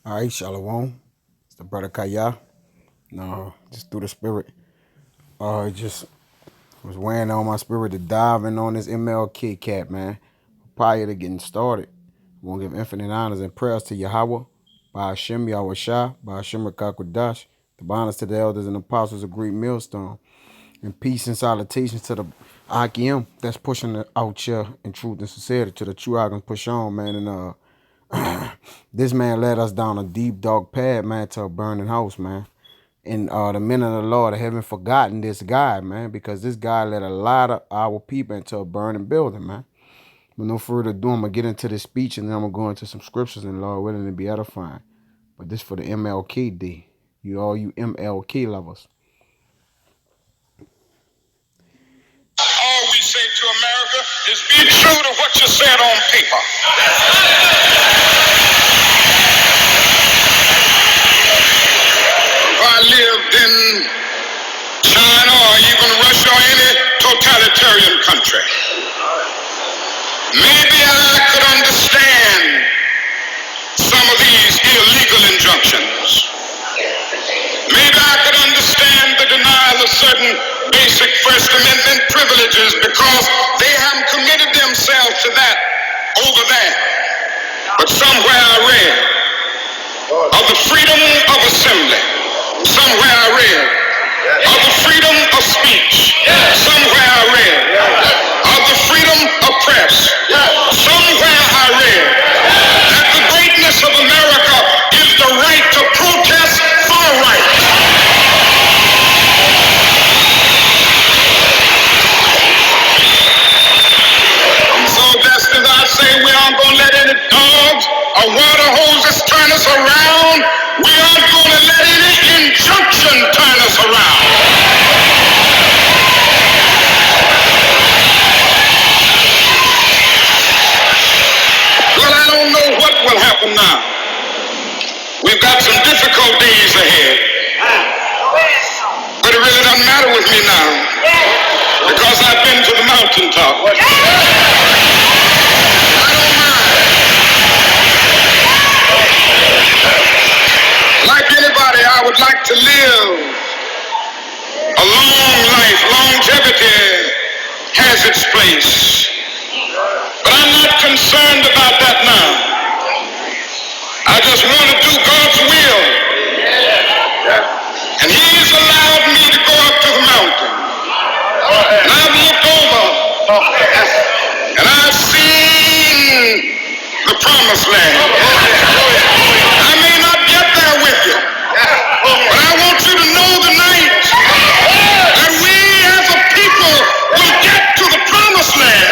All right, Shalom. It's the brother Kaya. No, just through the spirit. It just was weighing on my spirit to dive in on this M.L.K. cat, man. Prior to getting started, I want to give infinite honors and prayers to Yahweh, by Hashem Yahweh Shah, by Hashem Rakakwadash, the honors to the elders and apostles of Great Millstone, and peace and salutations to the IKM that's pushing the out here in truth and sincerity to the true I can push on, man. And this man led us down a deep, dark path, man, to a burning house, man. And the men of the Lord haven't forgotten this guy, man, because this guy led a lot of our people into a burning building, man. With no further ado, I'm going to get into this speech and then I'm going to go into some scriptures and Lord willing to be edifying. But this for the M.L.K. Day. You M.L.K. lovers. All we say to America is be true to what you said on paper. If I lived in China or even Russia or any totalitarian country, maybe I could understand some of these illegal injunctions. Maybe I could understand the denial of certain basic First Amendment privileges because they haven't committed themselves to that over there. But somewhere I read of the freedom of assembly. Somewhere I read of the freedom of speech. Somewhere I read of the freedom of press. Somewhere I read that the greatness of America is the right to protest for rights. So just as I say we aren't going to let any dogs or water hoses turn us around, we aren't going to let any injunction turn us around. Well, I don't know what will happen now. We've got some difficult days ahead. But it really doesn't matter with me now because I've been to the mountaintop. I don't mind. Like anybody, I would like to live a long life. Longevity has its place. But I'm not concerned about that now. I just want to do God's will. And He's allowed me to go up to the mountain. And I've looked over and I've seen the promised land. I may not get there with you, but I want you to know tonight that we as a people will get to the promised land.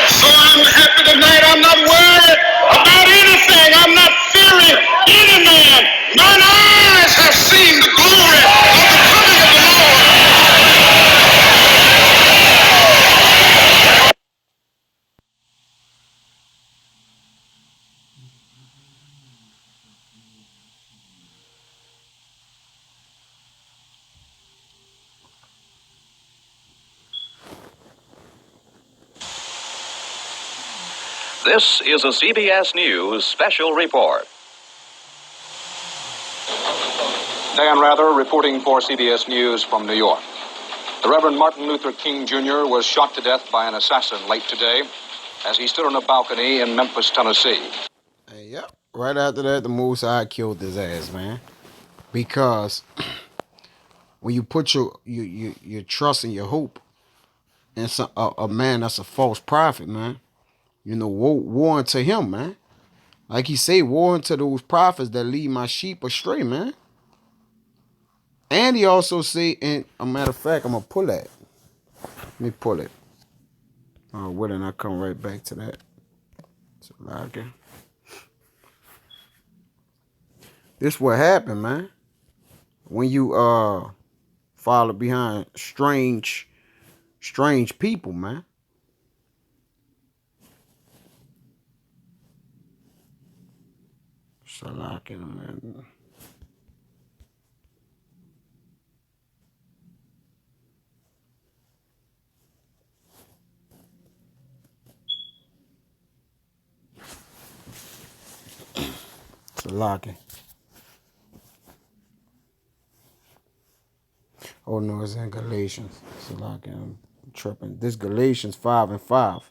So I'm happy tonight. I'm not worried about anything. I'm not fearing any man. Mine eyes have seen the glory of the coming of the Lord. This is a CBS News special report. Dan Rather reporting for CBS News from New York. The Reverend Martin Luther King Jr. was shot to death by an assassin late today as he stood on a balcony in Memphis, Tennessee. Hey, yep. Right after that, the Most High killed his ass, man. Because when you put your trust and your hope in a man that's a false prophet, man, woe unto him, man. Like he say, woe unto those prophets that lead my sheep astray, man. And he also say, and a matter of fact, I'm gonna pull that. Let me pull it. Oh, well, then I come right back to that. So, okay. This what happened, man. When you follow behind strange people, man. Salakia, man. Salaki. Oh no, it's in Galatians. Salaki, I'm tripping. This Galatians 5:5.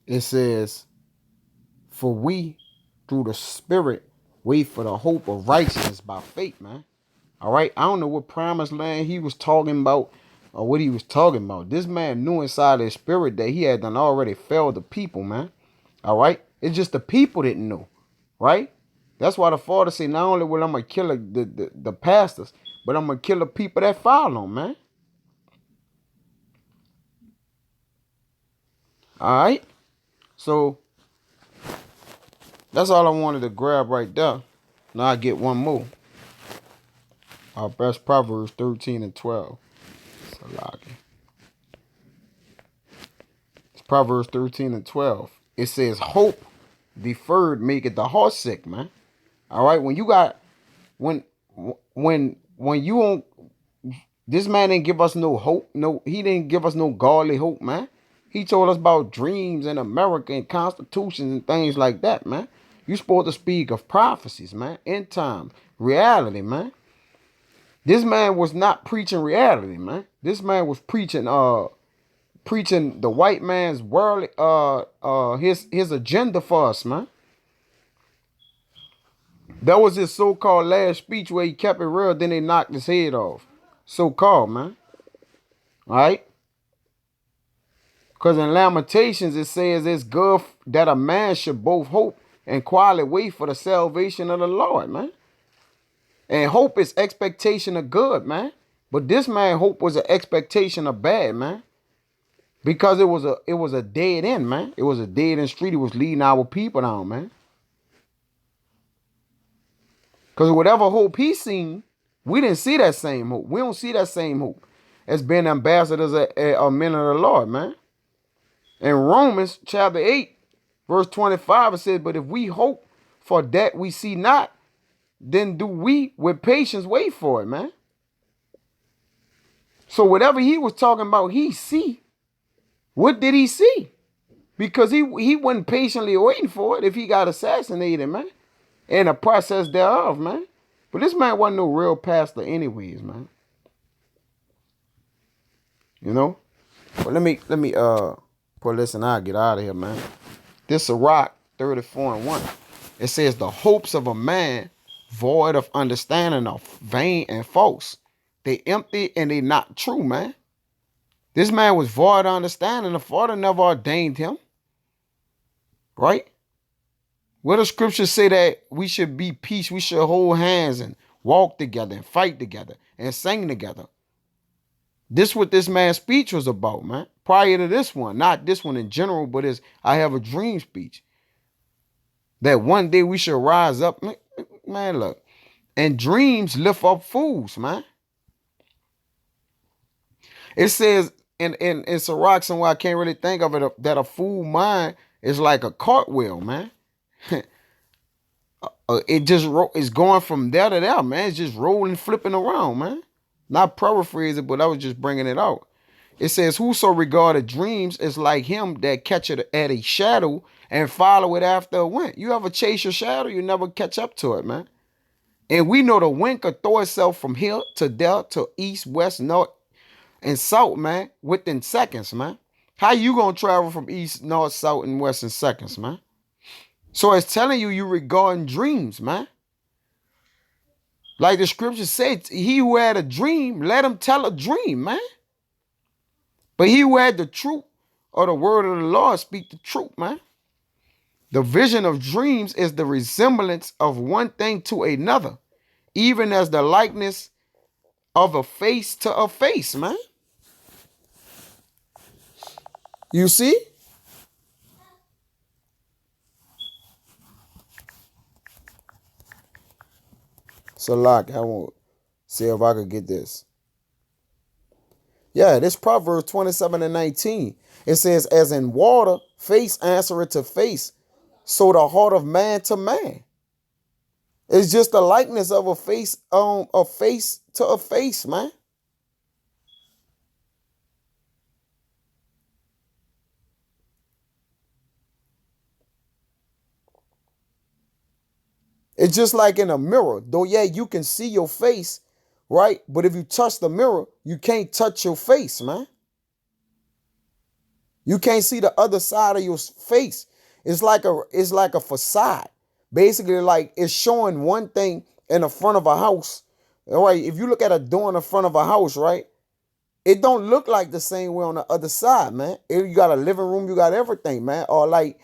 It says, "For we, through the Spirit, wait for the hope of righteousness by faith." Man. All right. I don't know what promised land he was talking about or what he was talking about. This man knew inside his spirit that he had done already failed the people, man. All right. It's just the people didn't know. Right. That's why the father said, not only will I'm going to kill the pastors, but I'm going to kill the people that follow him, man. All right. So that's all I wanted to grab right there. Now I get one more. Our best Proverbs 13:12. Salaki. It's Proverbs 13:12. It says, "Hope deferred maketh the heart sick," man. All right. When you got when you on this man didn't give us no hope. No, he didn't give us no godly hope, man. He told us about dreams and America and constitutions and things like that, man. You supposed to speak of prophecies, man, end time, reality, man. This man was not preaching reality, man. This man was preaching the white man's world, his agenda for us, man. That was his so-called last speech where he kept it real, then they knocked his head off. So-called, man. All right? Because in Lamentations, it says it's good that a man should both hope and quietly wait for the salvation of the Lord, man. And hope is expectation of good, man. But this man hope was an expectation of bad, man. Because it was a dead end, man. It was a dead end street. It was leading our people down, man. Because whatever hope he seen, we didn't see that same hope. We don't see that same hope as being ambassadors of men of the Lord, man. In Romans chapter 8, verse 25, it says, "But if we hope for that we see not, then do we with patience wait for it," man. So whatever he was talking about, he see. What did he see? Because he wasn't patiently waiting for it if he got assassinated, man. In the process thereof, man. But this man wasn't no real pastor anyways, man. You know? But let me put this and I'll get out of here, man. This Sirach 34:1. It says the hopes of a man void of understanding are vain and false. They empty and they not true, man. This man was void of understanding. The Father never ordained him. Right? Where the scriptures say that we should be peace, we should hold hands and walk together and fight together and sing together. This what this man's speech was about, man. Prior to this one, not this one in general, but his "I have a dream" speech. That one day we should rise up, man. Look, and dreams lift up fools, man. It says in Sirach somewhere, I can't really think of it, that a fool mind is like a cartwheel, man. It just it's going from there to there, man. It's just rolling, flipping around, man. Not paraphrasing, but I was just bringing it out. It says, "Whoso regarded dreams is like him that catcheth at a shadow and follow it after a wind." You ever chase your shadow, you never catch up to it, man. And we know the wind could throw itself from here to there to east, west, north, and south, man, within seconds, man. How you gonna travel from east, north, south, and west in seconds, man? So it's telling you regarding dreams, man. Like the scripture said, he who had a dream, let him tell a dream, man. But he who had the truth or the word of the Lord speak the truth, man. The vision of dreams is the resemblance of one thing to another, even as the likeness of a face to a face, man. You see? So, like, I won't see if I could get this. Yeah, this Proverbs 27:19. It says, "As in water, face answereth to face, so the heart of man to man." It's just the likeness of a face to a face, man. It's just like in a mirror. Though, yeah, you can see your face, right? But if you touch the mirror, you can't touch your face, man. You can't see the other side of your face. It's like a facade. Basically, like it's showing one thing in the front of a house. All right. If you look at a door in the front of a house, right? It don't look like the same way on the other side, man. You got a living room, you got everything, man. Or like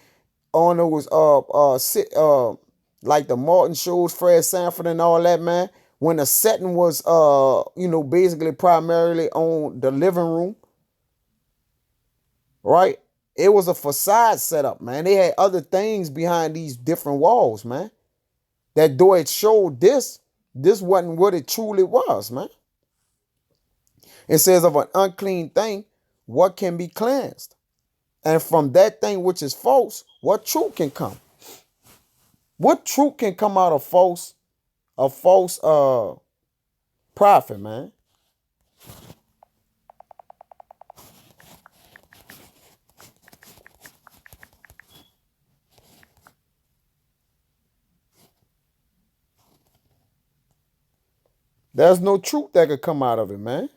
on those like the Martin shows, Fred Sanford and all that, man. When the setting was basically primarily on the living room, right? It was a facade setup, man. They had other things behind these different walls, man. That though it showed this wasn't what it truly was, man. It says of an unclean thing, what can be cleansed? And from that thing which is false, what truth can come? What truth can come out of false prophet, man? There's no truth that could come out of it, man.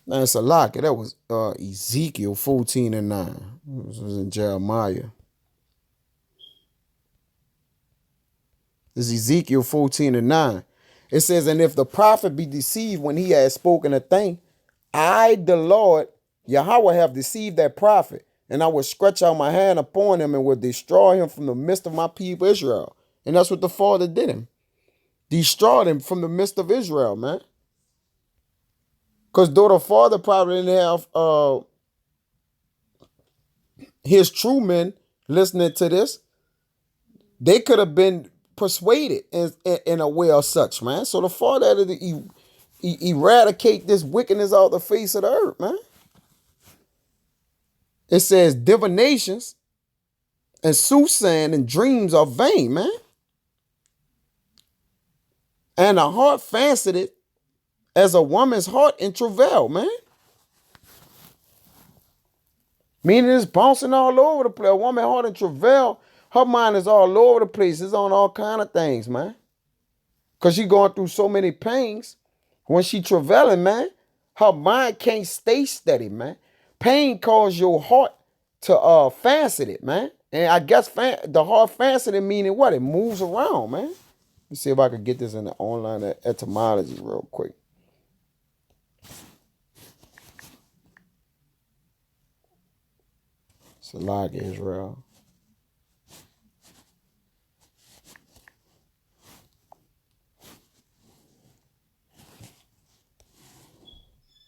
Now it's a lock. That was Ezekiel 14:9. This was in Jeremiah. This is Ezekiel 14:9. It says, and if the prophet be deceived when he has spoken a thing, I, the Lord, Yahweh, have deceived that prophet, and I will stretch out my hand upon him and will destroy him from the midst of my people Israel. And that's what the Father did him. Destroyed him from the midst of Israel, man. Because though the Father probably didn't have his true men listening to this, they could have been persuaded in a way or such, man. So the Father had to eradicate this wickedness off the face of the earth, man. It says divinations and soothsaying and dreams are vain, man. And a heart fancied as a woman's heart in travail, man. Meaning it's bouncing all over the place. A woman heart in travail, her mind is all over the place. It's on all kind of things, man. Because she going through so many pains. When she travailing, man, her mind can't stay steady, man. Pain causes your heart to fancet it, man. And I guess the heart fancet it meaning what? It moves around, man. Let's see if I could get this in the online etymology real quick. Salag Israel.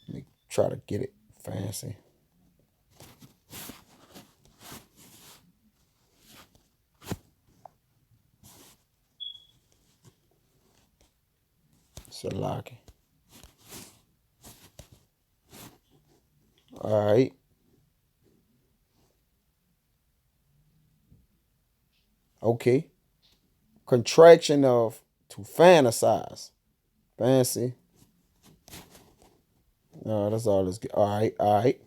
Let me try to get it fancy. Salag. All right. Okay. Contraction of to fantasize. Fancy. No, that's all it's all right, all right.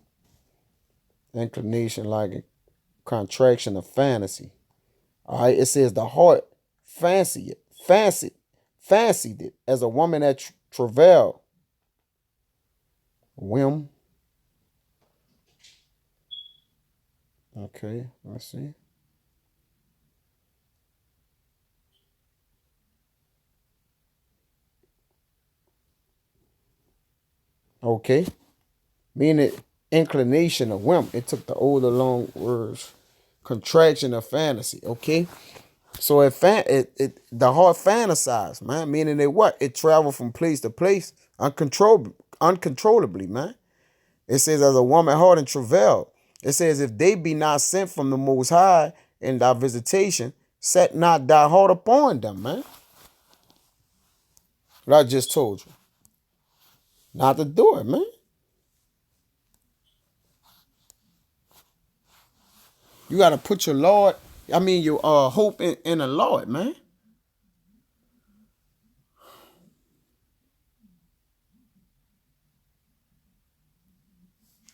Inclination like a contraction of fantasy. All right, it says the heart fancied it as a woman that travail. Whim. Okay, let's see. Okay, meaning inclination of whim. It took the older long words. Contraction of fantasy. Okay, so the heart fantasized, man. Meaning it what? It traveled from place to place uncontrollably, man. It says, as a woman heart in travail. It says, if they be not sent from the Most High in thy visitation, set not thy heart upon them, man. What I just told you. Not to do it, man. You got to put your hope in the Lord, man.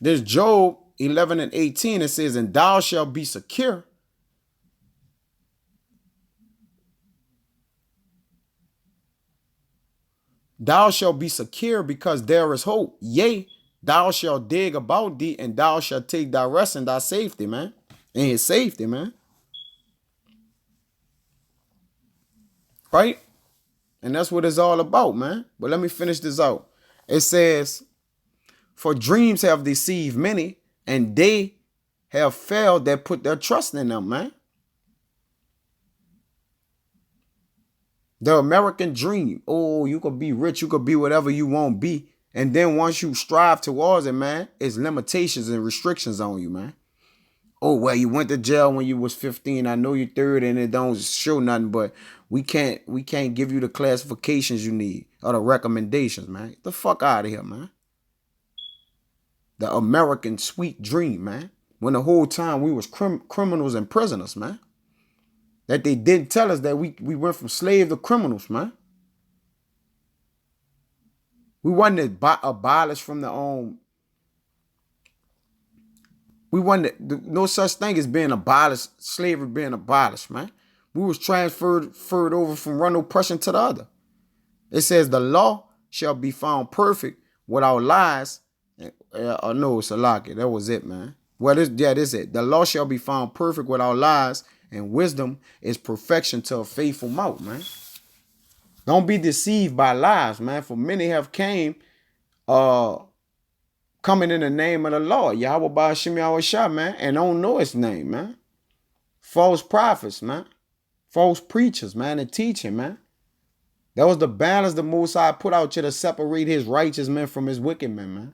This Job 11 and 18, it says, and thou shalt be secure. Thou shalt be secure because there is hope. Yea, thou shalt dig about thee, and thou shalt take thy rest in thy safety, man. In his safety, man. Right? And that's what it's all about, man. But let me finish this out. It says, for dreams have deceived many, and they have failed that put their trust in them, man. The American dream. Oh, you could be rich, you could be whatever you want to be. And then once you strive towards it, man, it's limitations and restrictions on you, man. Oh, well, you went to jail when you was 15. I know you're 30 and it don't show nothing, but we can't give you the classifications you need or the recommendations, man. Get the fuck out of here, man. The American sweet dream, man. When the whole time we was criminals and prisoners, man. That they didn't tell us that we went from slave to criminals, man. We wasn't abolished from we wasn't no such thing as being abolished, slavery being abolished, man. We was transferred over from one oppression to the other. It says the law shall be found perfect without lies. No, it's a lock. That was it, man. Well, this is it. The law shall be found perfect without lies, and wisdom is perfection to a faithful mouth, man. Don't be deceived by lies, man. For many have came coming in the name of the Lord, Yahweh Ba'ashim Yahweh Shah, man, and don't know his name, man. False prophets, man. False preachers, man, and teaching, man. That was the balance the Most High put out to separate his righteous men from his wicked men, man.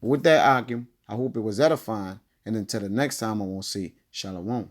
With that, Akim, I hope it was edifying. And until the next time, I won't say Shalom.